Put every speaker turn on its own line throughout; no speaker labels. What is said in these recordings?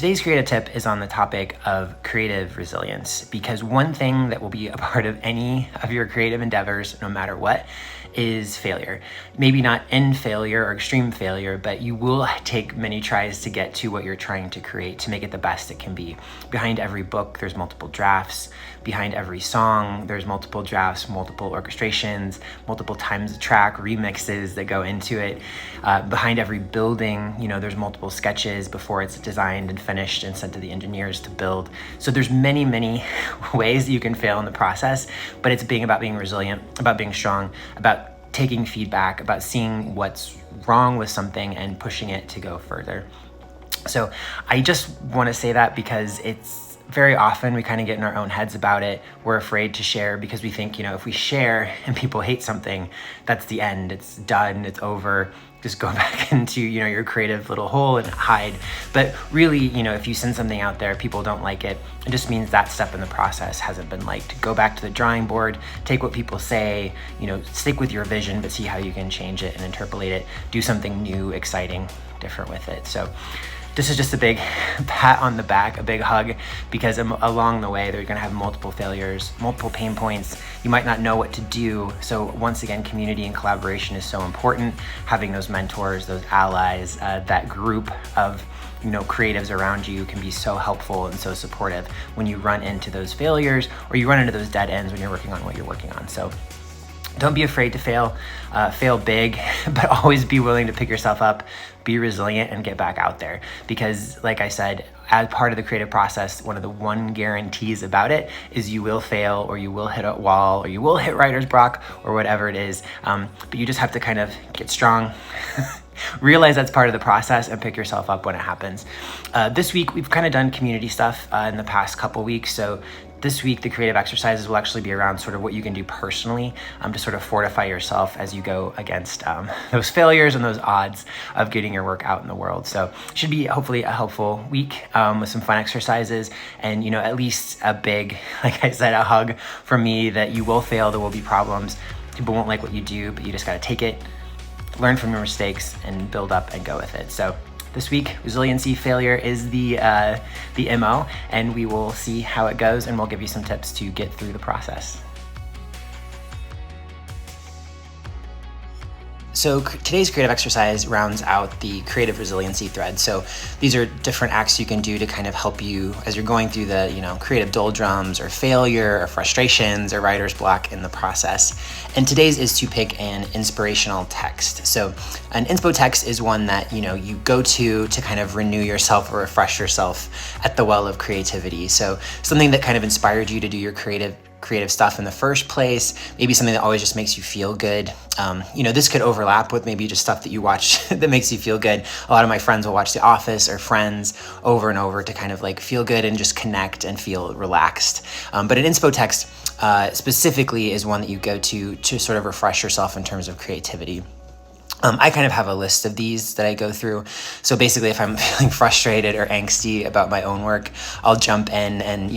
Today's creative tip is on the topic of creative resilience, because one thing that will be a part of any of your creative endeavors, no matter what, is failure. Maybe not end failure or extreme failure, but you will take many tries to get to what you're trying to create, to make it the best it can be. Behind every book, there's multiple drafts. Behind every song, there's multiple drafts, multiple orchestrations, multiple times the track, remixes that go into it. Behind every building, there's multiple sketches before it's designed and finished and sent to the engineers to build. So there's many, many ways that you can fail in the process, but it's about being resilient, about being strong, about taking feedback, about seeing what's wrong with something and pushing it to go further. So I just want to say that because it's very often we kind of get in our own heads about it. We're afraid to share because we think, if we share and people hate something, that's the end. It's done. It's over. Just go back into, your creative little hole and hide. But really, if you send something out there, people don't like it, it just means that step in the process hasn't been liked. Go back to the drawing board, take what people say, stick with your vision, but see how you can change it and interpolate it, do something new, exciting, different with it. So this is just a big pat on the back, a big hug, because along the way, they're gonna have multiple failures, multiple pain points. You might not know what to do. So once again, community and collaboration is so important. Having those mentors, those allies, that group of creatives around you can be so helpful and so supportive when you run into those failures or you run into those dead ends when you're working on what you're working on. So don't be afraid to fail big, but always be willing to pick yourself up, be resilient, and get back out there. Because like I said, as part of the creative process, one of the guarantees about it is you will fail, or you will hit a wall, or you will hit writer's block, or whatever it is. But you just have to kind of get strong, realize that's part of the process, and pick yourself up when it happens. This week, we've kind of done community stuff in the past couple weeks. So this week, the creative exercises will actually be around sort of what you can do personally to sort of fortify yourself as you go against those failures and those odds of getting your work out in the world. So it should be hopefully a helpful week with some fun exercises and, at least a big, like I said, a hug from me that you will fail, there will be problems. People won't like what you do, but you just got to take it, learn from your mistakes, and build up and go with it. So this week, resiliency failure is the MO, and we will see how it goes, and we'll give you some tips to get through the process. So today's creative exercise rounds out the creative resiliency thread. So these are different acts you can do to kind of help you as you're going through the, creative doldrums or failure or frustrations or writer's block in the process. And today's is to pick an inspirational text. So an inspo text is one that, you go to kind of renew yourself or refresh yourself at the well of creativity. So something that kind of inspired you to do your creative stuff in the first place, maybe something that always just makes you feel good. This could overlap with maybe just stuff that you watch that makes you feel good. A lot of my friends will watch The Office or Friends over and over to kind of like feel good and just connect and feel relaxed. But an inspo text specifically is one that you go to sort of refresh yourself in terms of creativity. I kind of have a list of these that I go through. So basically, if I'm feeling frustrated or angsty about my own work, I'll jump in and,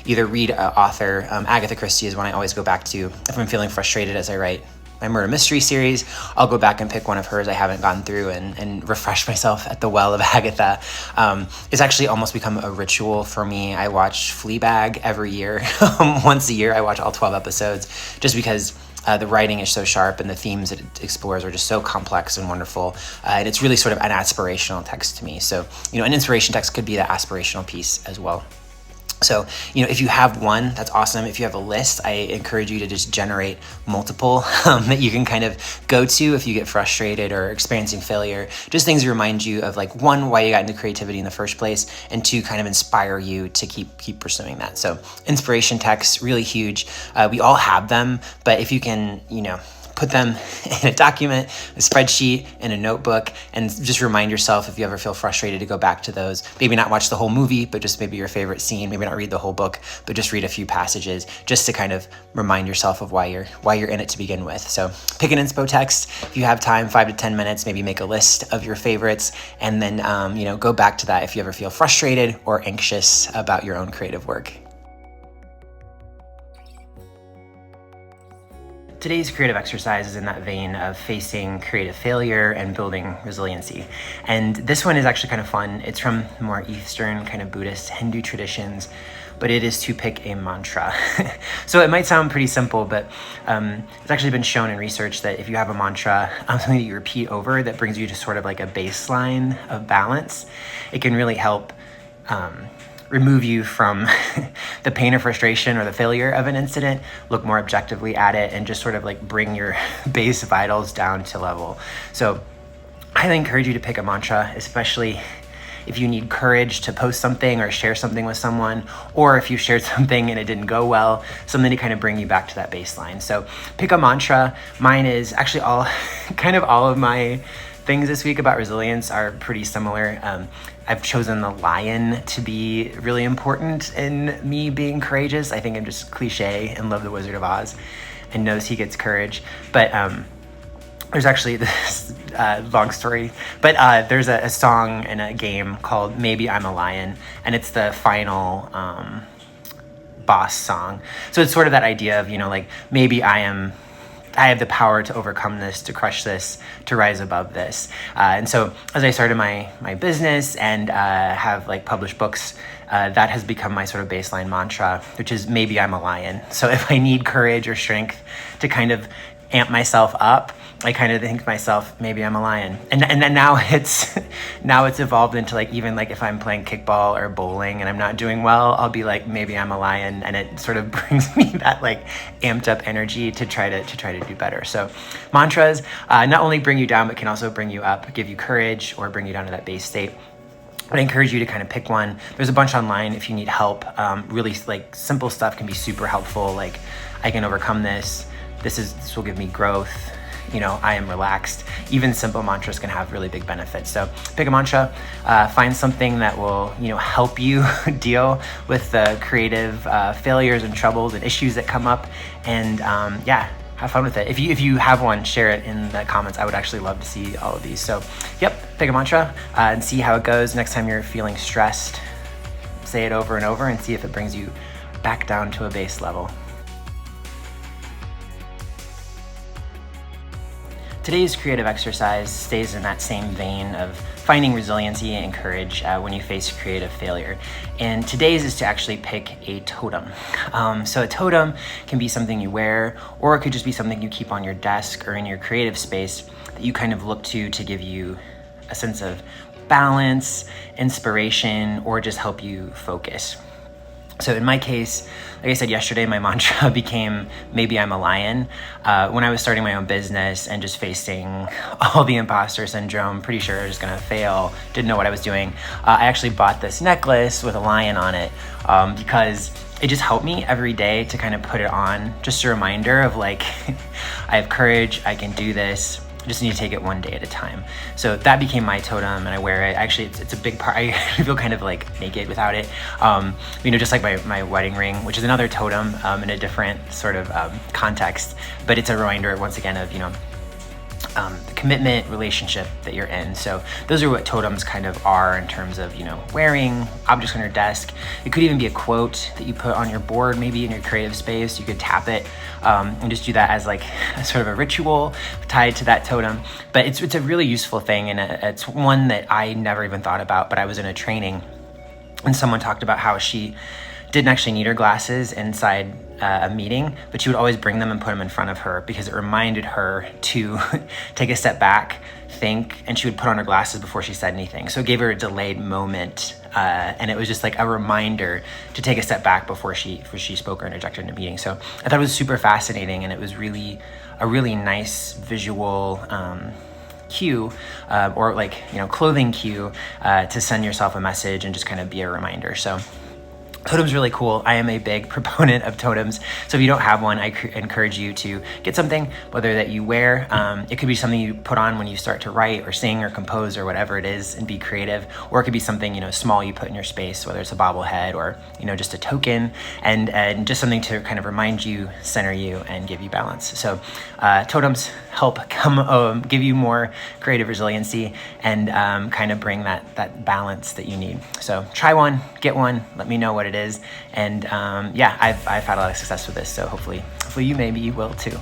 either read an author. Agatha Christie is one I always go back to. If I'm feeling frustrated as I write my murder mystery series, I'll go back and pick one of hers I haven't gone through and refresh myself at the well of Agatha. It's actually almost become a ritual for me. I watch Fleabag every year. Once a year, I watch all 12 episodes just because the writing is so sharp and the themes it explores are just so complex and wonderful. And it's really sort of an aspirational text to me. So, an inspiration text could be that aspirational piece as well. So, if you have one, that's awesome. If you have a list, I encourage you to just generate multiple that you can kind of go to if you get frustrated or experiencing failure. Just things to remind you of like, one, why you got into creativity in the first place, and two, kind of inspire you to keep pursuing that. So inspiration texts, really huge. We all have them, but if you can, put them in a document, a spreadsheet, in a notebook, and just remind yourself if you ever feel frustrated to go back to those. Maybe not watch the whole movie, but just maybe your favorite scene. Maybe not read the whole book, but just read a few passages just to kind of remind yourself of why you're in it to begin with. So pick an inspo text. If you have time, 5 to 10 minutes, maybe make a list of your favorites, and then go back to that if you ever feel frustrated or anxious about your own creative work. Today's creative exercise is in that vein of facing creative failure and building resiliency. And this one is actually kind of fun. It's from more Eastern kind of Buddhist Hindu traditions, but it is to pick a mantra. So it might sound pretty simple, but it's actually been shown in research that if you have a mantra, something that you repeat over that brings you to sort of like a baseline of balance, it can really help remove you from the pain or frustration or the failure of an incident, look more objectively at it, and just sort of like bring your base vitals down to level. So I highly encourage you to pick a mantra, especially if you need courage to post something or share something with someone, or if you shared something and it didn't go well, something to kind of bring you back to that baseline. So pick a mantra. Mine is actually all of my things this week about resilience are pretty similar. I've chosen the lion to be really important in me being courageous. I think I'm just cliche and love the Wizard of Oz and knows he gets courage. But there's actually this long story, but there's a song in a game called Maybe I'm a Lion, and it's the final boss song. So it's sort of that idea of, like, maybe I have the power to overcome this, to crush this, to rise above this. And so as I started my business and have like published books, that has become my sort of baseline mantra, which is maybe I'm a lion. So if I need courage or strength to kind of amp myself up, I kind of think to myself, maybe I'm a lion. And then now it's evolved into like, even like if I'm playing kickball or bowling and I'm not doing well, I'll be like, maybe I'm a lion. And it sort of brings me that like amped up energy to try to do better. So mantras not only bring you down, but can also bring you up, give you courage, or bring you down to that base state. I encourage you to kind of pick one. There's a bunch online if you need help. Really like simple stuff can be super helpful. Like, I can overcome this. This will give me growth. I am relaxed. Even simple mantras can have really big benefits. So pick a mantra, find something that will, help you deal with the creative failures and troubles and issues that come up, and have fun with it. If you have one, share it in the comments. I would actually love to see all of these. So pick a mantra and see how it goes. Next time you're feeling stressed, say it over and over and see if it brings you back down to a base level. Today's creative exercise stays in that same vein of finding resiliency and courage when you face creative failure. And today's is to actually pick a totem. So a totem can be something you wear, or it could just be something you keep on your desk or in your creative space that you kind of look to give you a sense of balance, inspiration, or just help you focus. So in my case, like I said yesterday, my mantra became maybe I'm a lion. When I was starting my own business and just facing all the imposter syndrome, pretty sure I was gonna fail, didn't know what I was doing, I actually bought this necklace with a lion on it because it just helped me every day to kind of put it on. Just a reminder of like, I have courage, I can do this. I just need to take it one day at a time. So that became my totem, and I wear it. Actually, it's a big part. I feel kind of like naked without it. Just like my wedding ring, which is another totem in a different sort of context. But it's a reminder once again of, the commitment relationship that you're in. So those are what totems kind of are in terms of, wearing objects on your desk. It could even be a quote that you put on your board, maybe in your creative space. You could tap it and just do that as like a sort of a ritual tied to that totem. But it's a really useful thing, and it's one that I never even thought about, but I was in a training and someone talked about how she didn't actually need her glasses inside a meeting, but she would always bring them and put them in front of her because it reminded her to take a step back, think, and she would put on her glasses before she said anything. So it gave her a delayed moment, and it was just like a reminder to take a step back before she spoke or interjected in a meeting. So I thought it was super fascinating, and it was really a really nice visual cue or like, clothing cue to send yourself a message and just kind of be a reminder. So totem's really cool. I am a big proponent of totems. So if you don't have one, I encourage you to get something, whether that you wear. It could be something you put on when you start to write or sing or compose or whatever it is and be creative. Or it could be something, small you put in your space, whether it's a bobblehead or, just a token, and just something to kind of remind you, center you, and give you balance. So totems help give you more creative resiliency and kind of bring that balance that you need. So try one, get one, let me know what it is. And I've had a lot of success with this. So hopefully you maybe will too.